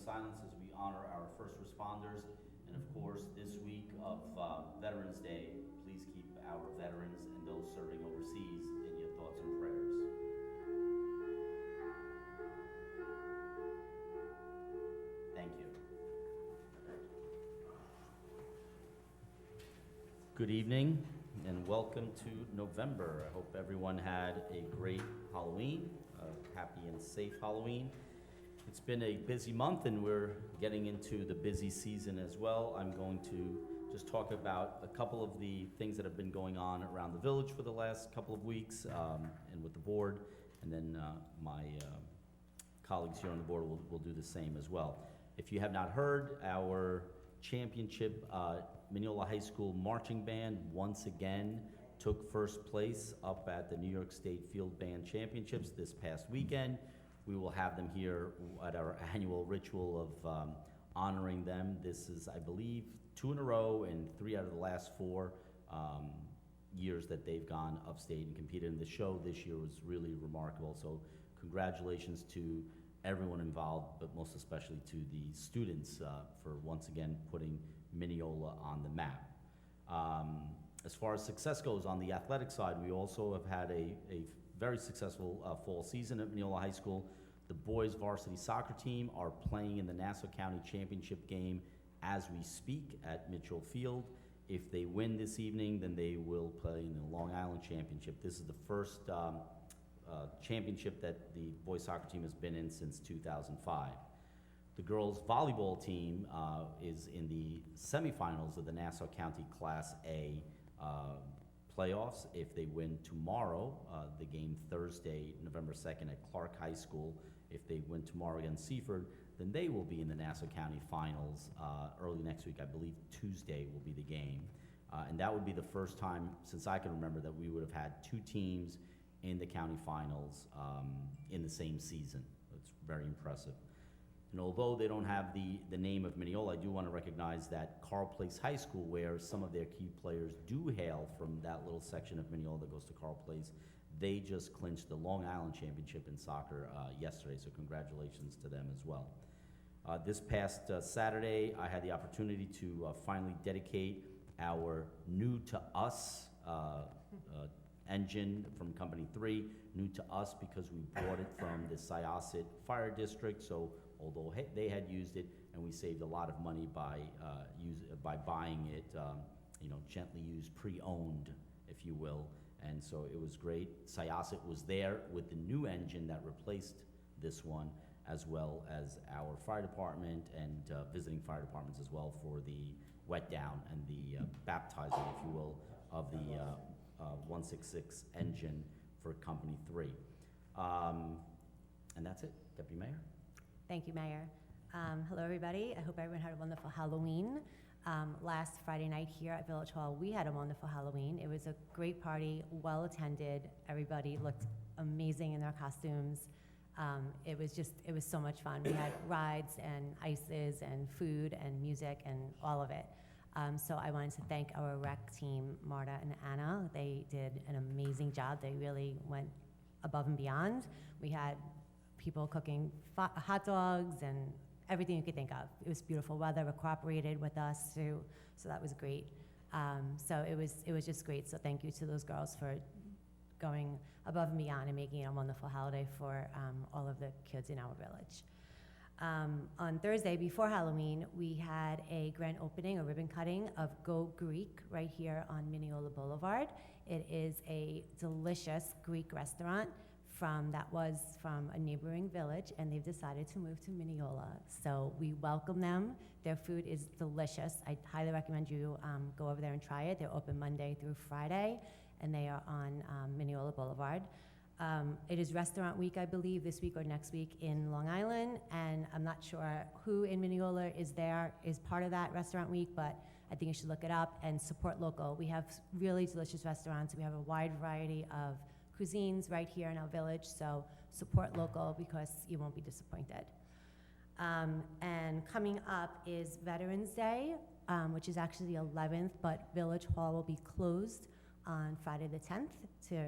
silence as we honor our first responders. And of course, this week of Veterans Day, please keep our veterans and those serving overseas in your thoughts and prayers. Thank you. Good evening and welcome to November. I hope everyone had a great Halloween, a happy and safe Halloween. It's been a busy month and we're getting into the busy season as well. I'm going to just talk about a couple of the things that have been going on around the village for the last couple of weeks and with the board, and then my colleagues here on the board will do the same as well. If you have not heard, our championship Mineola High School marching band once again took first place up at the New York State Field Band Championships this past weekend. We will have them here at our annual ritual of honoring them. This is, I believe, 2 in a row and 3 out of the last 4 years that they've gone upstate and competed in the show. This year was really remarkable. So congratulations to everyone involved, but most especially to the students for once again putting Mineola on the map. As far as success goes on the athletic side, we also have had a very successful fall season at Mineola High School. The boys varsity soccer team are playing in the Nassau County Championship game as we speak at Mitchell Field. If they win this evening, then they will play in the Long Island Championship. This is the first championship that the boys soccer team has been in since 2005. The girls volleyball team is in the semifinals of the Nassau County Class A playoffs. If they win tomorrow, the game Thursday, November 2nd at Clark High School, if they win tomorrow against Seaford, then they will be in the Nassau County Finals early next week. I believe Tuesday will be the game. And that would be the first time since I can remember that we would have had 2 teams in the county finals in the same season. It's very impressive. And although they don't have the name of Mineola, I do want to recognize that Carl Place High School, where some of their key players do hail from that little section of Mineola that goes to Carl Place, they just clinched the Long Island Championship in soccer yesterday, so congratulations to them as well. This past Saturday, I had the opportunity to finally dedicate our new to us engine from Company 3, new to us because we bought it from the Syosset Fire District, so although they had used it, and we saved a lot of money by buying it, gently used, pre-owned, if you will, and so it was great. Syosset was there with the new engine that replaced this one, as well as our fire department and visiting fire departments as well for the wet down and the baptizing, if you will, of the 166 engine for Company 3. And that's it. Deputy Mayor. Thank you, Mayor. Hello, everybody. I hope everyone had a wonderful Halloween. Last Friday night here at Village Hall, we had a wonderful Halloween. It was a great party, well attended. Everybody looked amazing in their costumes. It was so much fun. We had rides and ices and food and music and all of it. So I wanted to thank our rec team, Marta and Anna. They did an amazing job. They really went above and beyond. We had people cooking hot dogs and everything you could think of. It was beautiful weather. It cooperated with us too, so that was great. So it was just great. So thank you to those girls for going above and beyond and making it a wonderful holiday for all of the kids in our village. On Thursday, before Halloween, we had a grand opening, a ribbon cutting of Go Greek right here on Mineola Boulevard. It is a delicious Greek restaurant that was from a neighboring village, and they've decided to move to Mineola. So we welcome them. Their food is delicious. I highly recommend you go over there and try it. They're open Monday through Friday, and they are on Mineola Boulevard. It is restaurant week, I believe, this week or next week in Long Island, and I'm not sure who in Mineola is part of that restaurant week, but I think you should look it up and support local. We have really delicious restaurants. We have a wide variety of cuisines right here in our village, so support local because you won't be disappointed. And coming up is Veterans Day, which is actually the 11th, but Village Hall will be closed on Friday the 10th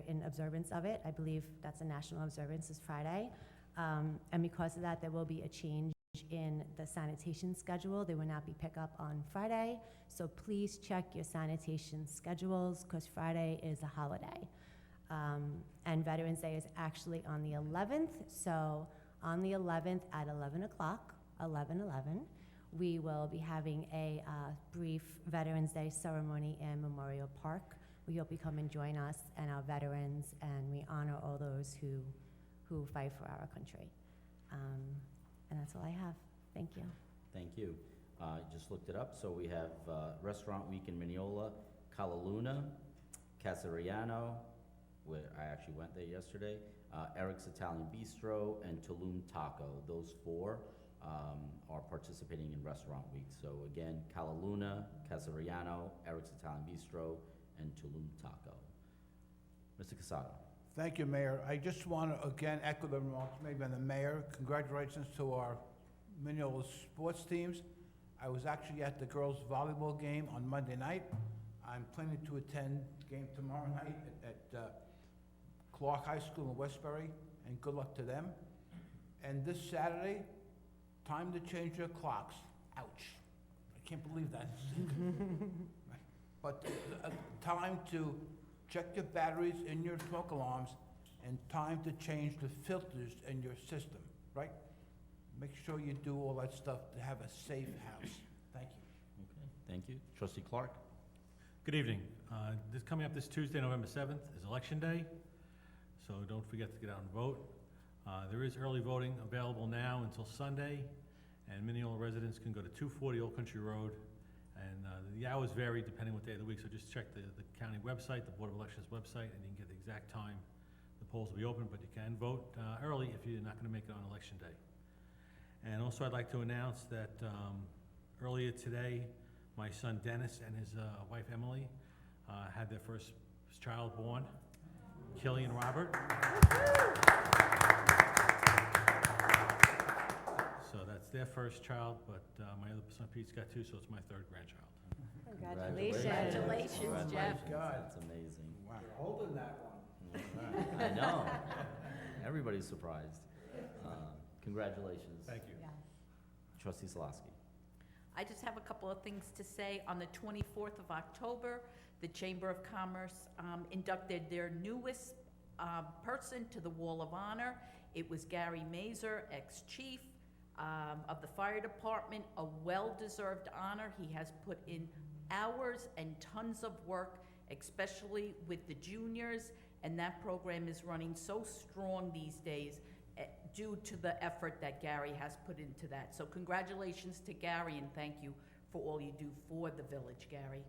in observance of it. I believe that's a national observance, is Friday. And because of that, there will be a change in the sanitation schedule. There will not be pickup on Friday, so please check your sanitation schedules because Friday is a holiday. And Veterans Day is actually on the 11th, so on the 11th at 11 o'clock, 11:11, we will be having a brief Veterans Day ceremony in Memorial Park. We hope you come and join us and our veterans, and we honor all those who fight for our country. And that's all I have. Thank you. Thank you. I just looked it up, so we have Restaurant Week in Mineola, Cala Luna, Casariano, where I actually went there yesterday, Eric's Italian Bistro, and Tulum Taco. Those four are participating in Restaurant Week. So again, Cala Luna, Casariano, Eric's Italian Bistro, and Tulum Taco. Mr. Casado. Thank you, Mayor. I just want to again echo the remarks made by the mayor. Congratulations to our Mineola sports teams. I was actually at the girls' volleyball game on Monday night. I'm planning to attend the game tomorrow night at Clark High School in Westbury, and good luck to them. And this Saturday, time to change your clocks. Ouch. I can't believe that. But time to check your batteries in your smoke alarms, and time to change the filters in your system, right? Make sure you do all that stuff to have a safe house. Thank you. Okay, thank you. Trustee Clark? Good evening. Coming up this Tuesday, November 7th, is Election Day, so don't forget to get out and vote. There is early voting available now until Sunday, and Mineola residents can go to 240 Old Country Road, and the hours vary depending what day of the week, so just check the county website, the Board of Elections website, and you can get the exact time the polls will be open, but you can vote early if you're not going to make it on Election Day. And also I'd like to announce that earlier today, my son Dennis and his wife Emily had their first child born, Killian Robert. So that's their first child, but my other son Pete's got two, so it's my third grandchild. Congratulations. Congratulations, Jeff. God. That's amazing. Wow. You're holding that one. I know. Everybody's surprised. Congratulations. Thank you. Yes. Trustee Solosky. I just have a couple of things to say. On the 24th of October, the Chamber of Commerce inducted their newest person to the Wall of Honor. It was Gary Mazer, ex-chief of the fire department, a well-deserved honor. He has put in hours and tons of work, especially with the juniors, and that program is running so strong these days due to the effort that Gary has put into that. So congratulations to Gary, and thank you for all you do for the village, Gary.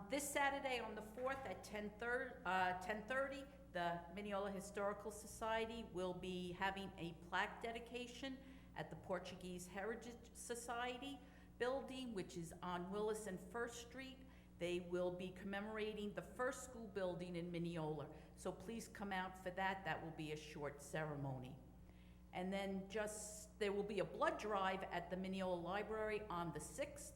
This Saturday on the 4th at 10:30, the Mineola Historical Society will be having a plaque dedication at the Portuguese Heritage Society building, which is on Willis and First Street. They will be commemorating the first school building in Mineola. So please come out for that. That will be a short ceremony. And then there will be a blood drive at the Mineola Library on the 6th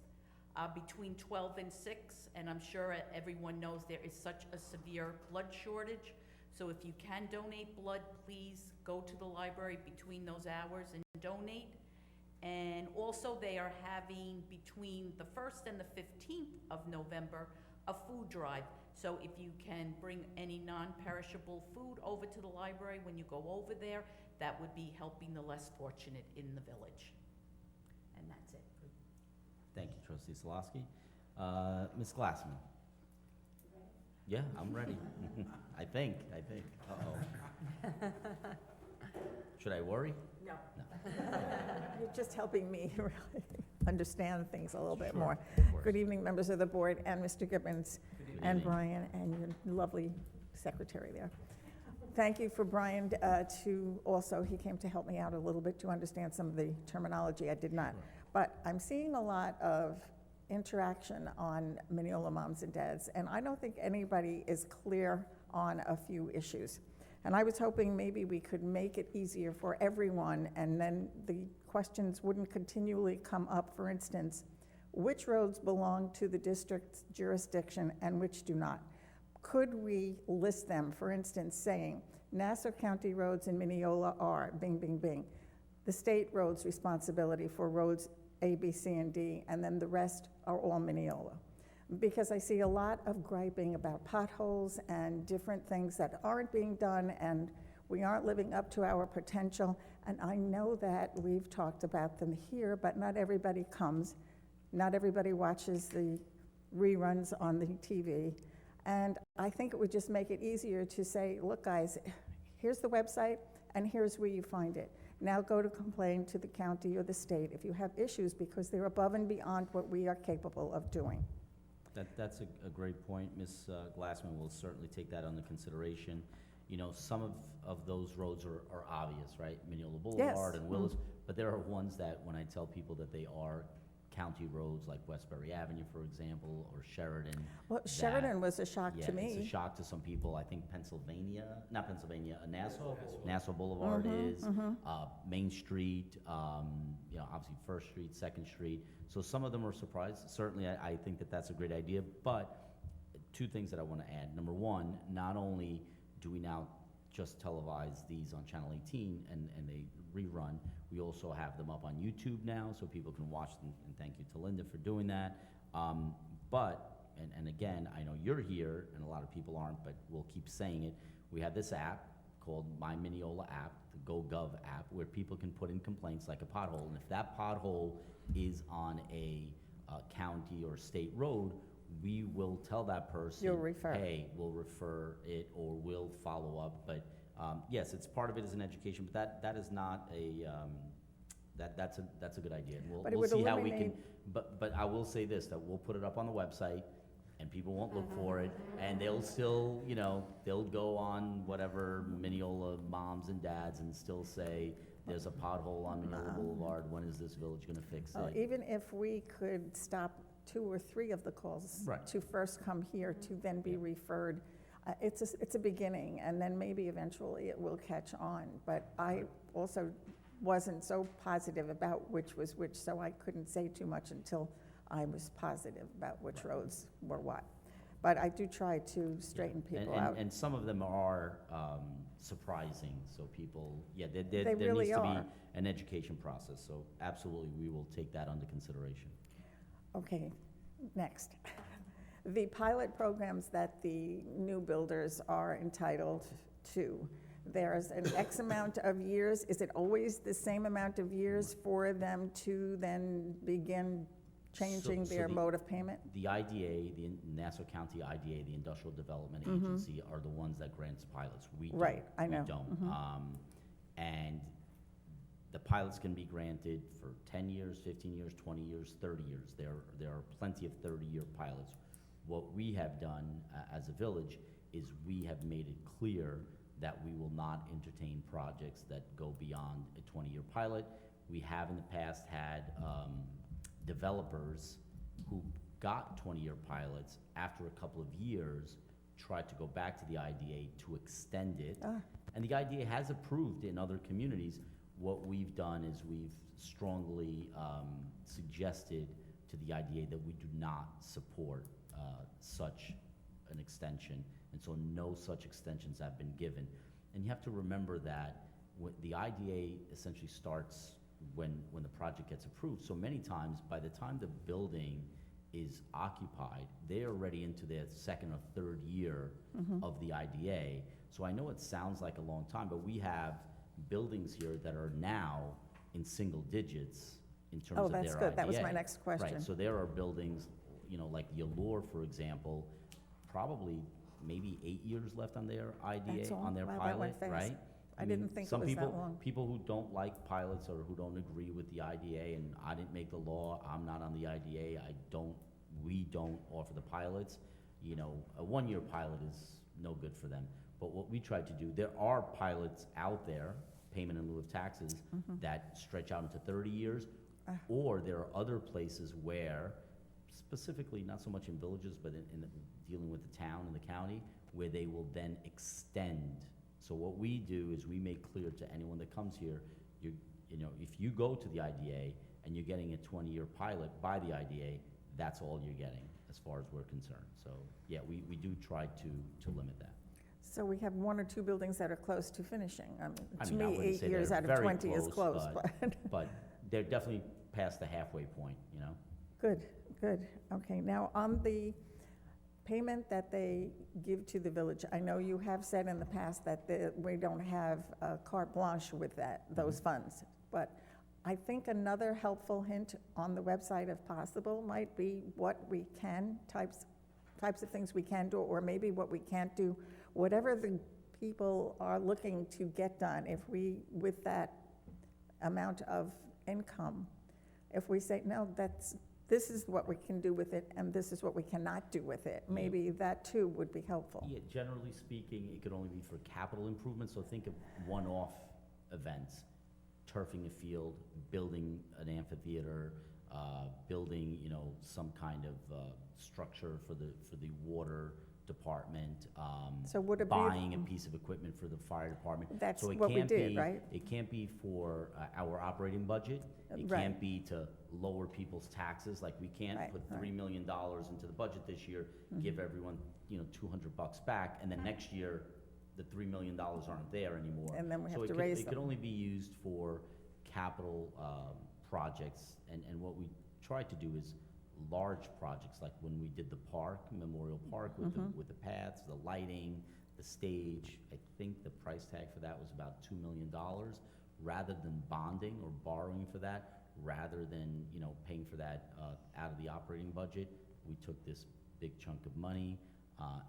between 12 and 6. And I'm sure everyone knows there is such a severe blood shortage. So if you can donate blood, please go to the library between those hours and donate. And also they are having between the 1st and the 15th of November a food drive. So if you can bring any non-perishable food over to the library when you go over there, that would be helping the less fortunate in the village. And that's it. Thank you, Trustee Solosky. Ms. Glassman? Yeah, I'm ready. I think. Uh-oh. Should I worry? No. You're just helping me really understand things a little bit Sure, more. of course. Good evening, members of the board, and Mr. Gibbons, Good and evening. Brian, and your lovely secretary there. Thank you for Brian he came to help me out a little bit to understand some of the terminology I did not. Sure. But I'm seeing a lot of interaction on Mineola moms and dads, and I don't think anybody is clear on a few issues. And I was hoping maybe we could make it easier for everyone, and then the questions wouldn't continually come up. For instance, which roads belong to the district's jurisdiction and which do not? Could we list them, for instance, saying Nassau County roads in Mineola are bing, bing, bing. the state roads responsibility for roads A, B, C, and D, and then the rest are all Mineola. Because I see a lot of griping about potholes and different things that aren't being done, and we aren't living up to our potential. And I know that we've talked about them here, but not everybody comes. Not everybody watches the reruns on the TV. And I think it would just make it easier to say, look, guys, here's the website, and here's where you find it. Now go to complain to the county or the state if you have issues, because they're above and beyond what we are capable of doing. That's a great point. Ms. Glassman will certainly take that under consideration. You know, some of those roads are obvious, right? Mineola Boulevard and Willis, but there are ones that when I tell people that they are county roads, like Westbury Avenue, for example, or Sheridan. Well, Sheridan was a shock to Yeah, me. it's a shock to some people. I think Nassau Boulevard is, Main Street, you know, obviously First Street, Second Street. So some of them are surprised. Certainly, I think that that's a great idea, but two things that I want to add. Number one, not only do we now just televise these on Channel 18 and they rerun, we also have them up on YouTube now, so people can watch them, and thank you to Linda for doing that. And again, I know you're here, and a lot of people aren't, but we'll keep saying it. We have this app called My Mineola app, the GoGov app, where people can put in complaints like a pothole, and if that pothole is on a county or state road, we will tell that person, You'll refer. hey, we'll refer it, or we'll follow up. But yes, it's part of it is an education, but that is not a that's a good idea. And But it we'll would see how we can. eliminate- But I will say this, that we'll put it up on the website, and people won't look for it, and they'll still, you know, they'll go on whatever Mineola moms and dads and still say, there's a pothole on Mineola Boulevard, when is this village gonna fix Well, it? even if we could stop 2 or 3 of the calls Right. to first come here to then be Yeah. referred, it's a beginning, and then maybe eventually it will catch on. But I also wasn't so positive about which was which, so I couldn't say too much until I was positive about which roads were what. But I do try to straighten people out. And some of them are surprising, so people, there They needs really to are. be an education process, so absolutely, we will take that under consideration. Okay, next. The pilot programs that the new builders are entitled to, there's an X amount of years. Is it always the same amount of years for them to then begin changing So their the- mode of payment? The IDA, the Nassau County IDA, the Industrial Development Agency, are the ones that grants pilots. We don't. Right, I know. We don't. And the pilots can be granted for 10 years, 15 years, 20 years, 30 years. There are plenty of 30-year pilots. What we have done as a village is we have made it clear that we will not entertain projects that go beyond a 20-year pilot. We have in the past had developers who got 20-year pilots after a couple of years tried to go back to the IDA to extend it. And the IDA has approved in other communities. What we've done is we've strongly suggested to the IDA that we do not support such an extension, and so no such extensions have been given. And you have to remember that the IDA essentially starts when the project gets approved. So many times, by the time the building is occupied, they're already into their second or third year of the IDA. So I know it sounds like a long time, but we have buildings here that are now in single digits in terms Oh, of their that's good. That was my IDA. next question. Right, so there are buildings, you know, like the Allure, for example, probably maybe 8 years left on their That's IDA, all? on their Wow, that pilot, went fast. right? I didn't think it some was that people- long. People who don't like pilots or who don't agree with the IDA, and I didn't make the law, I'm not on the IDA, we don't offer the pilots. You know, a one-year pilot is no good for them. But what we tried to do, there are pilots out there, payment in lieu of taxes, that stretch out into 30 years. Or there are other places where, specifically, not so much in villages, but in dealing with the town and the county, where they will then extend. So what we do is we make clear to anyone that comes here, you know, if you go to the IDA and you're getting a 20-year pilot by the IDA, that's all you're getting, as far as we're concerned. So, yeah, we do try to limit that. So we have 1 or 2 buildings that are close to finishing. I To mean, I me, wouldn't 8 say years they're out of very 20 is close, close, but, But they're definitely past the halfway point, you know? good, good. Okay, now on the payment that they give to the village, I know you have said in the past that we don't have carte blanche with those funds, but I think another helpful hint on the website, if possible, might be what we can, types of things we can do, or maybe what we can't do, whatever the people are looking to get done. If we, with that amount of income, if we say, no, this is what we can do with it, and this is what we cannot do with it, maybe that too would be helpful. Yeah, generally speaking, it could only be for capital improvements, so think of one-off events, turfing a field, building an amphitheater, building, you know, some kind of structure for the water department, So would it be, buying a piece of equipment for the fire department. that's So it what we can't did, be- right? It can't be for our operating budget. It Right. can't be to lower people's taxes, like we can't Right, put right. $3 million into the budget this year, Mhm. give everyone, you know, $200 back, and then next year, the $3 million aren't there anymore. And then we So have it to could- raise It could them. only be used for capital projects, and what we try to do is large projects, like when we did the park, Memorial Park, with Mhm. with the paths, the lighting, the stage. I think the price tag for that was about $2 million. Rather than bonding or borrowing for that, rather than, you know, paying for that out of the operating budget, we took this big chunk of money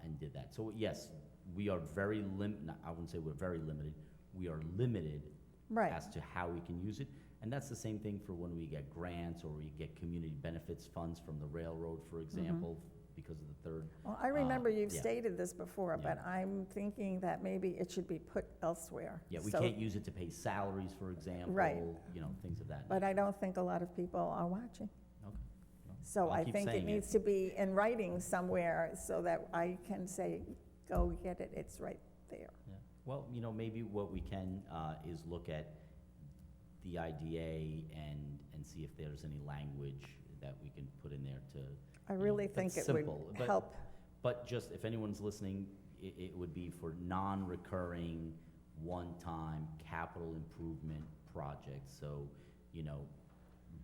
and did that. So yes, we are very I wouldn't say we're very limited. We are limited Right, as to how we can use it. And that's the same thing for when we get grants or we get community benefits funds from the railroad, for example, because of the third. well, I remember you've yeah. stated this before, Yeah. but I'm thinking that maybe it should be put elsewhere. Yeah, we So- can't use it to pay salaries, for example. Right. You know, things of that But nature. I don't think a lot of people are watching. Okay. Well, So I'll I keep think it saying needs to be in writing somewhere so that I can say, go get it, it's right there. Yeah. Well, you know, maybe what we can is look at the IDA and see if there's any language that we can put in there to, I know, really that's think it would simple, but- help. but just if anyone's listening, it would be for non-recurring, one-time capital improvement projects. So, you know,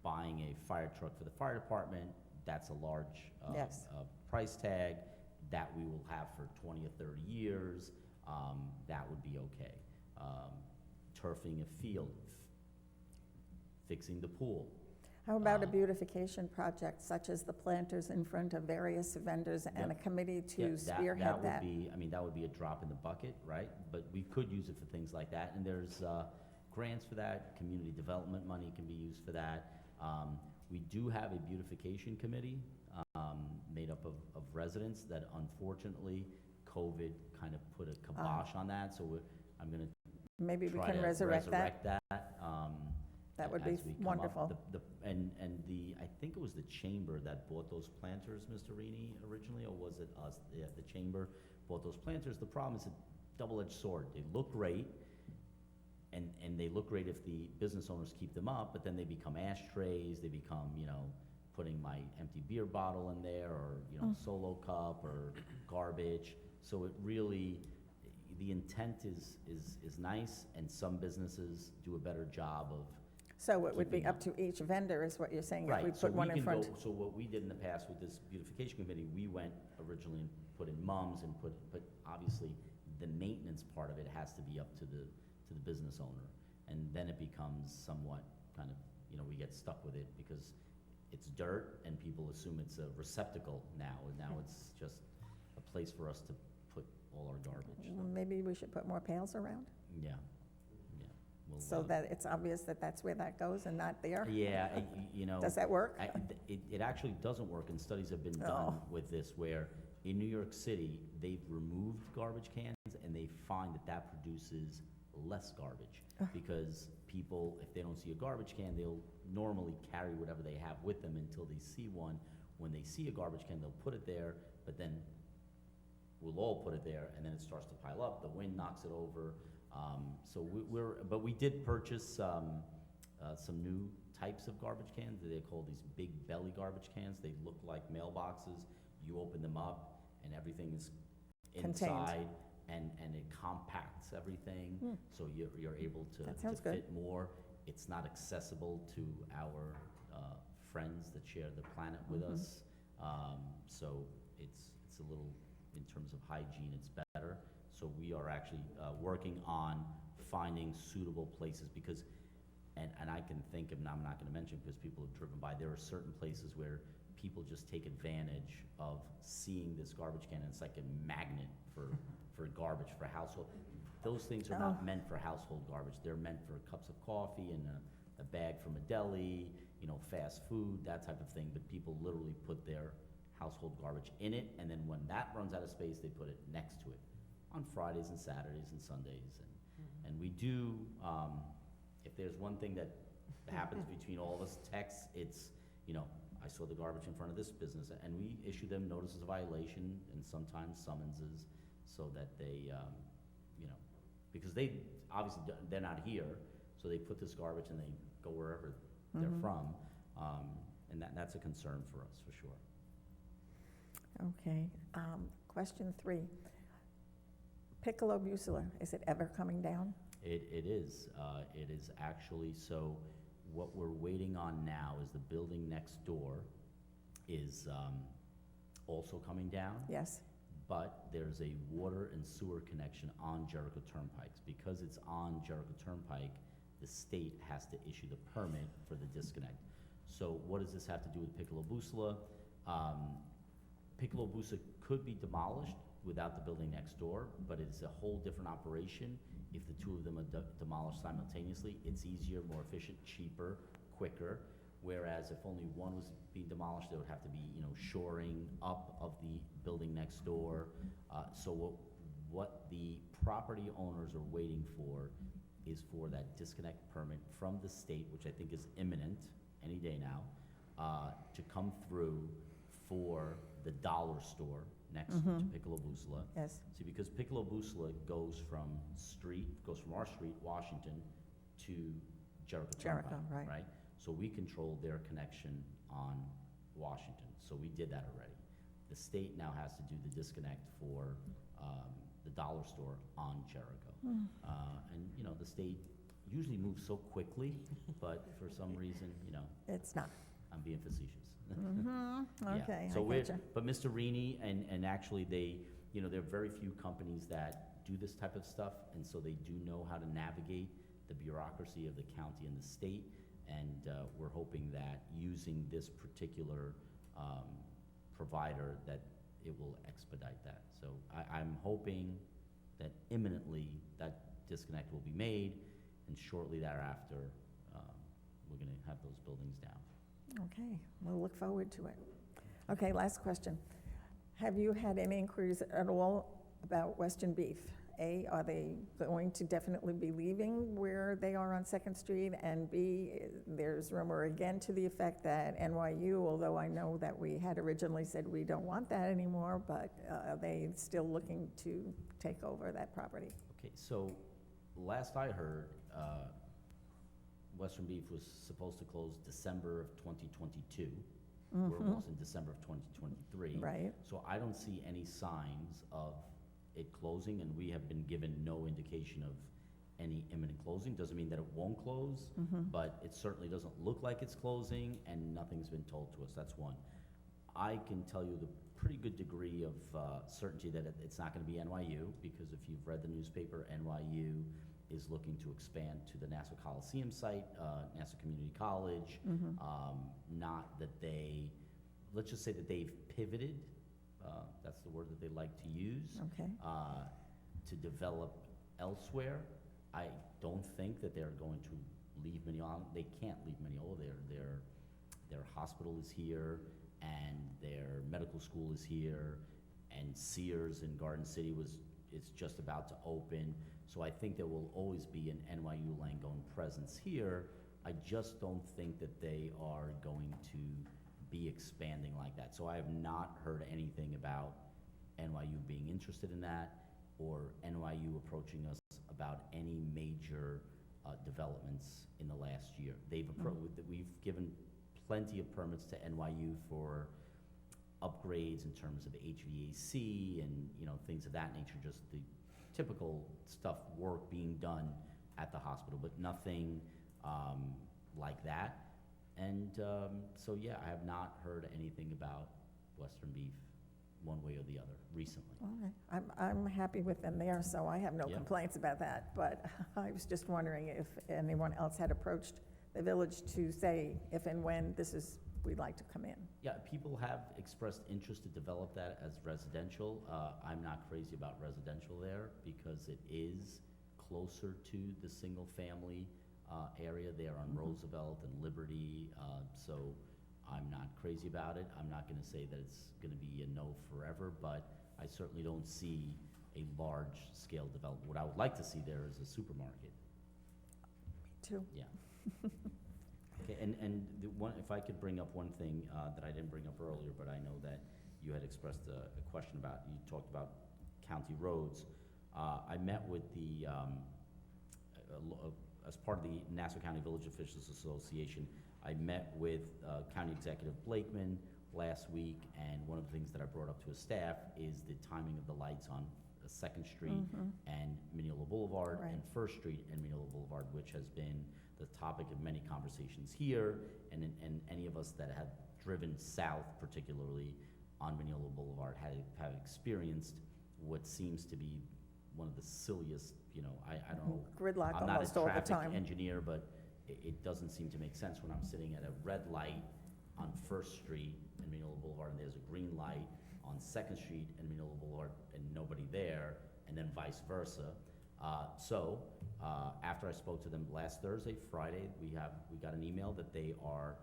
buying a fire truck for the fire department, that's a large Yes. price tag that we will have for 20 or 30 years. That would be okay. Turfing a field, fixing the pool. How about a Uh, beautification project such as the planters in front of various vendors and a Yep. committee Yeah, to spearhead would that? be, I mean, that would be a drop in the bucket, right? But we could use it for things like that, and there's grants for that, community development money can be used for that. We do have a beautification committee made up of residents that unfortunately, COVID kind of put a kibosh on that, so I'm gonna Maybe we try can to resurrect that. that. That would be as we come up. wonderful. I think it was the chamber that bought those planters, Mr. Rini, originally, or was it us? Yeah, the chamber bought those planters. The problem is a double-edged sword. They look great, and they look great if the business owners keep them up, but then they become ashtrays, they become, you know, putting my empty beer bottle in there, or, you know, Solo cup, or garbage. So it really, the intent is nice, and some businesses do a better job of. So it would be keeping up to each vendor, is what you're saying, if we Right, so put we one in can front. go, so what we did in the past with this beautification committee, we went originally and put in mums and but obviously, the maintenance part of it has to be up to the business owner. And then it becomes somewhat kind of, you know, we get stuck with it because it's dirt and people assume it's a receptacle now, and now it's just a place for us to put all our garbage. Maybe we should put more pails around, Yeah, yeah. We'll, so that it's obvious that that's where that goes and not there. Yeah, you know. Does that work? It actually doesn't work, and studies have been done Oh. with this, where in New York City, they've removed garbage cans, and they find that produces less garbage. Because people, if they don't see a garbage can, they'll normally carry whatever they have with them until they see one. When they see a garbage can, they'll put it there, but then we'll all put it there, and then it starts to pile up, the wind knocks it over. So but we did purchase some new types of garbage cans. They call these big belly garbage cans. They look like mailboxes. You open them up, and everything is Contained. inside. and it compacts everything, so you're able to That sounds good. fit more. It's not accessible to our friends that share the planet with us. So it's a little, in terms of hygiene, it's better. So we are actually working on finding suitable places because, and I can think of, and I'm not gonna mention because people have driven by, there are certain places where people just take advantage of seeing this garbage can, and it's like a magnet for garbage, for household. Those things are not meant for household garbage. They're meant for cups of coffee and a bag from a deli, fast food, that type of thing. But people literally put their household garbage in it, and then when that runs out of space, they put it next to it on Fridays and Saturdays and Sundays. And we do, if there's one thing that happens between all of us texts, it's, I saw the garbage in front of this business, and we issue them notices of violation and sometimes summonses so that they, because they, obviously, they're not here, so they put this garbage and they go wherever they're from, and that's a concern for us, for sure. Okay, question 3. Piccolo Bussola, is it ever coming down? It is actually, so what we're waiting on now is the building next door is also coming down. Yes, But there's a water and sewer connection on Jericho Turnpikes. Because it's on Jericho Turnpike, the state has to issue the permit for the disconnect. So what does this have to do with Piccolo Bussola? Piccolo Bussola could be demolished without the building next door, but it's a whole different operation. If the two of them are demolished simultaneously, it's easier, more efficient, cheaper, quicker. Whereas if only one was being demolished, there would have to be, shoring up of the building next door. So what the property owners are waiting for is for that disconnect permit from the state, which I think is imminent, any day now, to come through for the dollar store next to Piccolo Bussola. yes. See, because Piccolo Bussola goes from our street, Washington, to Jericho Jericho, Turnpike, right. So we control their connection on Washington, so we did that already. The state now has to do the disconnect for the dollar store on Jericho. And, the state usually moves so quickly, but for some reason, It's not. I'm being facetious. Yeah. Okay, So I gotcha. but Mr. Rini, and actually they, there are very few companies that do this type of stuff, and so they do know how to navigate the bureaucracy of the county and the state, and we're hoping that using this particular provider, that it will expedite that. So I'm hoping that imminently that disconnect will be made, and shortly thereafter, we're gonna have those buildings down. Okay, we'll look forward to it. Okay, last question. Have you had any inquiries at all about Western Beef? A, are they going to definitely be leaving where they are on Second Street? And B, there's rumor again to the effect that NYU, although I know that we had originally said we don't want that anymore, but are they still looking to take over that property? Okay, so last I heard, Western Beef was supposed to close December of 2022. We're almost in December of 2023. Right. So I don't see any signs of it closing, and we have been given no indication of any imminent closing. Doesn't mean that it won't close, but it certainly doesn't look like it's closing, and nothing's been told to us. That's one. I can tell you the pretty good degree of certainty that it's not going to be NYU, because if you've read the newspaper, NYU is looking to expand to the Nassau Coliseum site, Nassau Community College. Not that let's just say that they've pivoted, that's the word that they like to use, Okay. to develop elsewhere. I don't think that they're going to leave Mineola. They can't leave Mineola. Their hospital is here, and their medical school is here, and Sears in Garden City it's just about to open. So I think there will always be an NYU Langone presence here. I just don't think that they are going to be expanding like that. So I have not heard anything about NYU being interested in that, or NYU approaching us about any major developments in the last year. We've given plenty of permits to NYU for upgrades in terms of HVAC and things of that nature, just the typical stuff, work being done at the hospital, but nothing like that. And so, yeah, I have not heard anything about Western Beef one way or the other recently. Okay. I'm happy with them there, so I have no Yeah. complaints about that. But I was just wondering if anyone else had approached the village to say if and when we'd like to come in. Yeah, people have expressed interest to develop that as residential. I'm not crazy about residential there because it is closer to the single-family area there on Roosevelt and Liberty, so I'm not crazy about it. I'm not gonna say that it's gonna be a no forever, but I certainly don't see a large-scale development. What I would like to see there is a supermarket. Too. Yeah. Okay, and the one, if I could bring up one thing that I didn't bring up earlier, but I know that you had expressed a question about, you talked about county roads. I met with the, as part of the Nassau County Village Officials Association, I met with County Executive Blakeman last week, and one of the things that I brought up to his staff is the timing of the lights on 2nd Street and Mineola Boulevard, Right. and 1st Street and Mineola Boulevard, which has been the topic of many conversations here, and any of us that have driven south, particularly on Mineola Boulevard, have experienced what seems to be one of the silliest, I don't know. Gridlock I'm not almost a all the traffic time. engineer, but it doesn't seem to make sense when I'm sitting at a red light on 1st Street and Mineola Boulevard, and there's a green light on 2nd Street and Mineola Boulevard, and nobody there, and then vice versa. So after I spoke to them last Thursday, Friday, we got an email that they are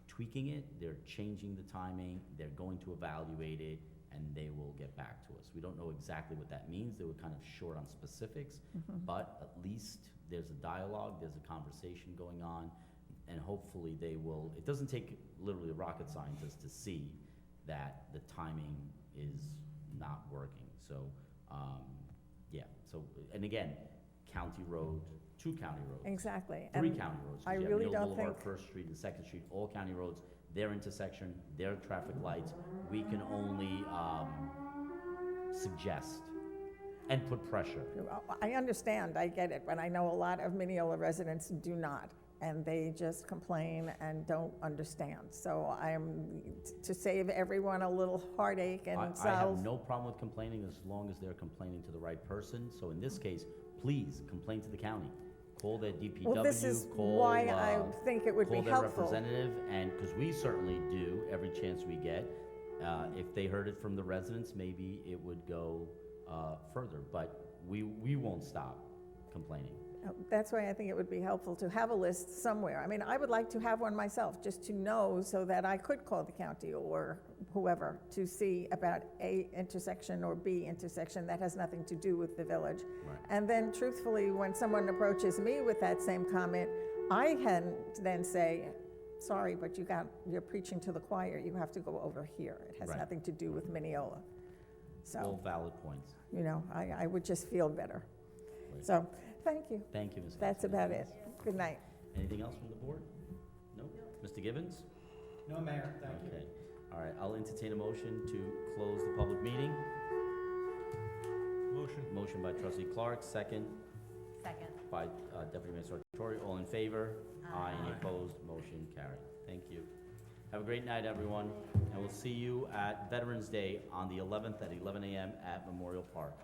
tweaking it, they're changing the timing, they're going to evaluate it, and they will get back to us. We don't know exactly what that means. They were kind of short on specifics, but at least there's a dialogue, there's a conversation going on, and hopefully they will, it doesn't take literally a rocket scientist to see that the timing is not working. So, yeah, so, and again, county road, 2 county roads. Exactly. 3 And county roads. 'Cause I you have really Mineola don't Boulevard, think- 1st Street and 2nd Street, all county roads, their intersection, their traffic lights. We can only suggest and put pressure. I understand, I get it, but I know a lot of Mineola residents do not, and they just complain and don't understand. So to save everyone a little heartache I and have solve. no problem with complaining as long as they're complaining to the right person. So in this case, please complain to the county. Call their DPW, Well, this is call, why I think it would be call their helpful. representative, and, because we certainly do, every chance we get. If they heard it from the residents, maybe it would go further, but we won't stop complaining. That's why I think it would be helpful to have a list somewhere. I mean, I would like to have one myself, just to know so that I could call the county or whoever to see about A intersection or B intersection that has nothing to do with the village. Right. And then truthfully, when someone approaches me with that same comment, I can then say, sorry, but you're preaching to the choir, you have to go over here. It has Right. nothing to do with Mineola. All So, valid points. I would just feel better. Right. So, thank you. Thank you, Ms. That's Hanson. about Anything it. else? Good night. Anything else from the board? No? Mr. Gibbons? No, Mayor, thank you. Okay. All right, I'll entertain a motion to close the public meeting. Motion. Motion by trustee Clark, second Second. by Deputy Mayor Sartori. All in favor? Aye. Any opposed? Motion carried. Thank you. Have a great night, everyone, and we'll see you at Veterans Day on the 11th at 11 a.m. at Memorial Park.